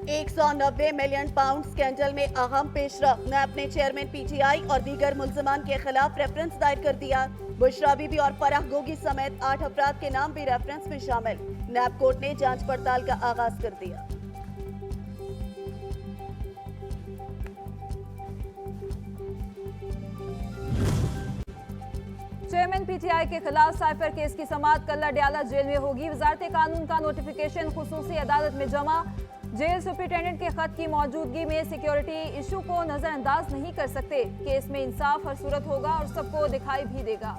190 million pound scandal में अहम पेशरफ। नैब ने चेयरमैन पीटीआई और दीगर मुल्जमान के खिलाफ रेफरेंस दायर कर दिया। बुशरा बीबी और फराह गोगी समेत 8 अफराद के नाम भी रेफरेंस में शामिल। नैब कोर्ट ने जांच पड़ताल का आगाज कर दिया। चेयरमैन पीटीआई के खिलाफ साइफर केस की समाअत कल अडयाला जेल में होगी। वजारत कानून का नोटिफिकेशन खुसूसी अदालत में जमा। जेल सुप्रिंटेंडेंट के खत की मौजूदगी में सिक्योरिटी इशू को नजरअंदाज नहीं कर सकते। केस में इंसाफ हर सूरत होगा और सबको दिखाई भी देगा।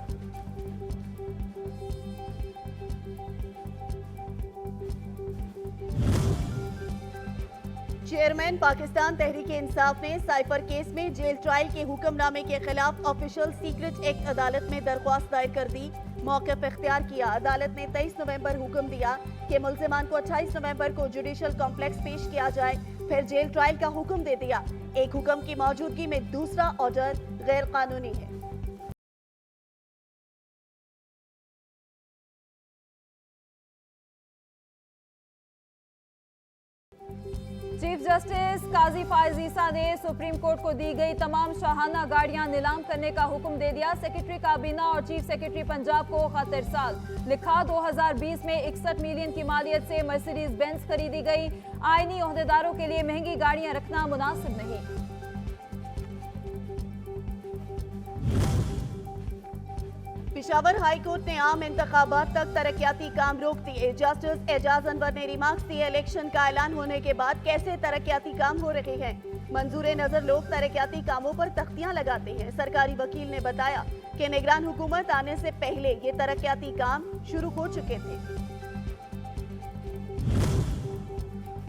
चेयरमैन पाकिस्तान तहरीक इंसाफ ने साइफर केस में जेल ट्रायल के हुक्मनामे के खिलाफ ऑफिशियल सीक्रेट एक्ट अदालत में दरख्वास्त दायर कर दी। मौक़िफ़ इख्तियार किया। अदालत ने 23 नवंबर हुक्म दिया कि मुल्ज़िमान को 28 नवंबर को जुडिशल कॉम्प्लेक्स पेश किया जाए। फिर जेल ट्रायल का हुक्म दे दिया। एक हुक्म की मौजूदगी में दूसरा ऑर्डर गैर कानूनी है। चीफ जस्टिस काजी फायज ईसा ने सुप्रीम कोर्ट को दी गई तमाम शाहाना गाड़ियां नीलाम करने का हुक्म दे दिया। सेक्रेटरी काबीना और चीफ सेक्रेटरी पंजाब को खत इरसाल। लिखा 2020 में 61 मिलियन की मालियत से मर्सिडीज बेंज खरीदी गई। आईनी ओहदेदारों के लिए महंगी गाड़ियां रखना मुनासिब नहीं। पेशावर हाई कोर्ट ने आम इंतखाबात तक तरक्याती काम रोक दिए। जस्टिस एजाज अनवर ने रिमार्क्स दिए, इलेक्शन का ऐलान होने के बाद कैसे तरक्याती काम हो रहे हैं। मंजूर नजर लोग तरक्याती कामों पर तख्तियां लगाते हैं। सरकारी वकील ने बताया कि निगरान हुकूमत आने से पहले ये तरक्याती काम शुरू हो चुके थे।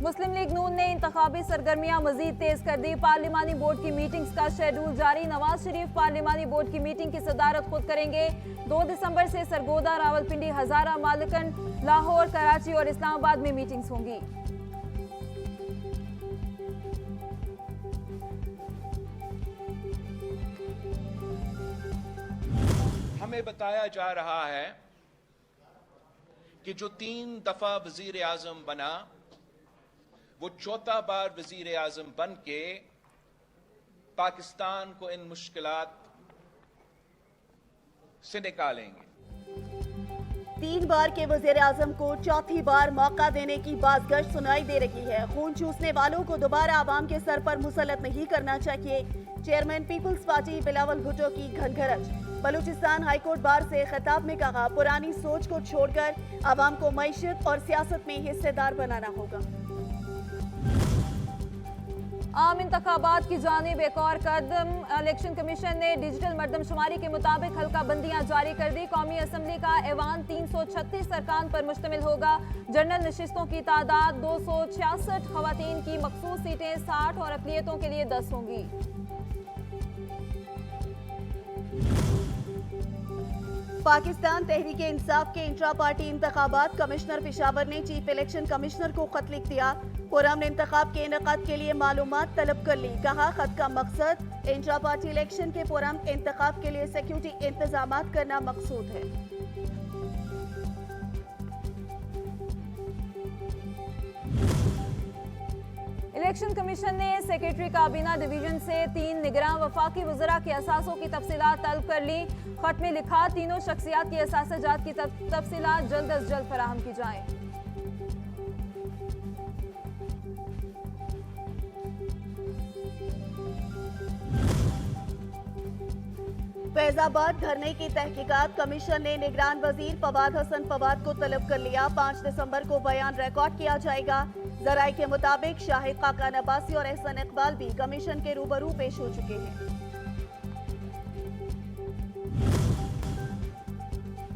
मुस्लिम लीग नून ने इंतखाबी सरगर्मियां मजीद तेज कर दी। पार्लिमानी बोर्ड की मीटिंग्स का शेड्यूल जारी। नवाज शरीफ पार्लिमानी बोर्ड की मीटिंग की सदारत खुद करेंगे। 2 दिसंबर से सरगोदा, रावलपिंडी, हजारा, मालकन, लाहौर, कराची और इस्लामाबाद में मीटिंग्स होंगी। हमें बताया जा रहा है कि जो 3 दफा वजीर आजम बना वो चौथा बार वजीर आजम बन के पाकिस्तान को इन मुश्किलात से निकालेंगे। 3 बार के वजीर आजम को चौथी बार मौका देने की बाज़गश्त सुनाई दे रही है। खून चूसने वालों को दोबारा आवाम के सर पर मुसल्लत नहीं करना चाहिए। Chairman people's party Bilawal Bhutto की घनघरज। बलूचिस्तान हाईकोर्ट बार से खिताब में कहा, पुरानी सोच को छोड़कर आवाम को मईशत और सियासत में हिस्सेदार बनाना होगा। आम इंतखाबात की जानिब एक और कदम। इलेक्शन कमीशन ने डिजिटल मरदमशुमारी के मुताबिक हल्का बंदियां जारी कर दी। कौमी असम्बली का ऐवान 336 अरकान पर मुश्तमिल होगा। जनरल नशिस्तों की तादाद 266, खवातीन की मखसूस सीटें 60 और अक़लियतों के लिए 10 होंगी। पाकिस्तान तहरीक इंसाफ के इंट्रा पार्टी इंतखाबात। कमिश्नर पेशावर ने चीफ इलेक्शन कमिश्नर को खत लिख दिया। पुरअमन इंतखाब के इनेकाद के लिए मालूमात तलब कर ली। कहा, खत का मकसद इंट्रा पार्टी इलेक्शन के पुरअमन इंतखाब के लिए सिक्योरिटी इंतजामात करना मकसूद है। इलेक्शन कमीशन ने सेक्रेटरी काबीना डिवीजन से 3 निगरान वफाकी वज़रा के असासों की तफसीलात तलब कर ली। खत में लिखा, तीनों शख्सियात की असासजात की तफसीलात जल्द अज जल्द फराहम की जाएं। फैजाबाद धरने की तहकीकात। कमीशन ने निगरान वजीर फवाद हसन फवाद को तलब कर लिया। 5 दिसंबर को बयान रिकॉर्ड किया जाएगा। जराये के मुताबिक शाहिद खाकान अब्बासी और एहसन इकबाल भी कमीशन के रूबरू पेश हो चुके हैं।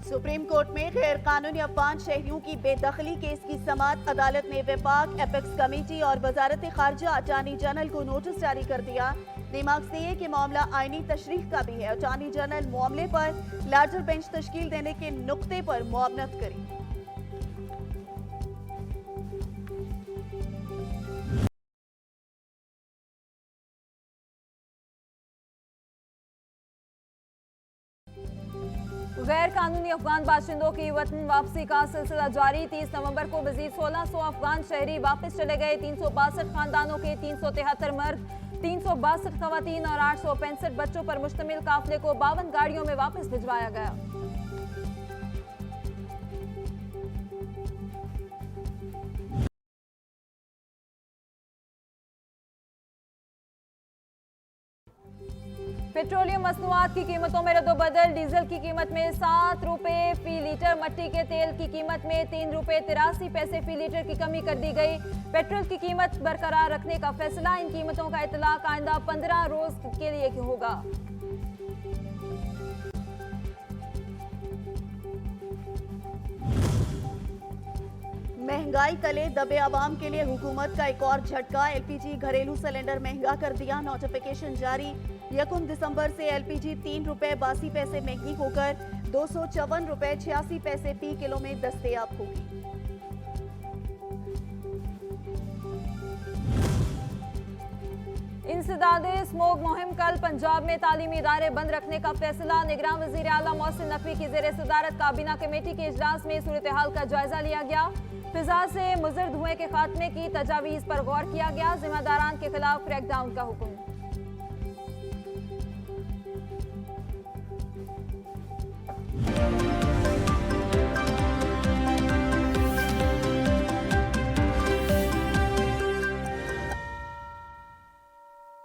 सुप्रीम कोर्ट में गैर कानूनी अफवान शहरियों की बेदखली केस की समाअत। अदालत ने विफाक, एपेक्स कमेटी और वजारत खारजा अटॉर्नी जनरल को नोटिस जारी कर दिया। रिमार्क्स दिए कि मामला आईनी तशरीह का भी है। अटॉर्नी जनरल मामले पर लार्जर बेंच तश्कील देने के नुक्ते पर मुआवनत करें। गैर कानूनी अफगान बाशिंदों की वतन वापसी का सिलसिला जारी। 30 नवंबर को मजीद 1600 अफगान शहरी वापस चले गए। 362 खानदानों के 373 मर्द, 362 खवातीन और 865 बच्चों पर मुश्तमिल काफिले को 52 गाड़ियों में वापस भिजवाया गया। पेट्रोलियम मसनूआत की कीमतों में रद्दोबदल। डीजल की कीमत में 7 रुपए फी लीटर, मट्टी के तेल की कीमत में 3 रुपए 83 पैसे फी लीटर की कमी कर दी गई। पेट्रोल की कीमत बरकरार रखने का फैसला। इन कीमतों का इतलाक आइंदा 15 रोज के लिए होगा। महंगाई तले दबे आवाम के लिए हुकूमत का एक और झटका। एलपीजी घरेलू सिलेंडर महंगा कर दिया। नोटिफिकेशन जारी। 1 दिसंबर से एलपीजी 3 रुपए 82 पैसे महंगी होकर 254 रुपए 86 पैसे फी किलो में दस्तयाब होगी। इंसदादे स्मोक मुहिम। कल पंजाब में तालीमी इदारे बंद रखने का फैसला। निगरान वजीर आला मोहसिन नकवी की जेर सदारत काबीना कमेटी के इजलास में सूरत हाल का जायजा लिया गया। फिजा से मुज़र धुएं के खात्मे की तजावीज़ पर गौर किया गया। जिम्मेदारान के खिलाफ क्रैकडाउन का हुक्म।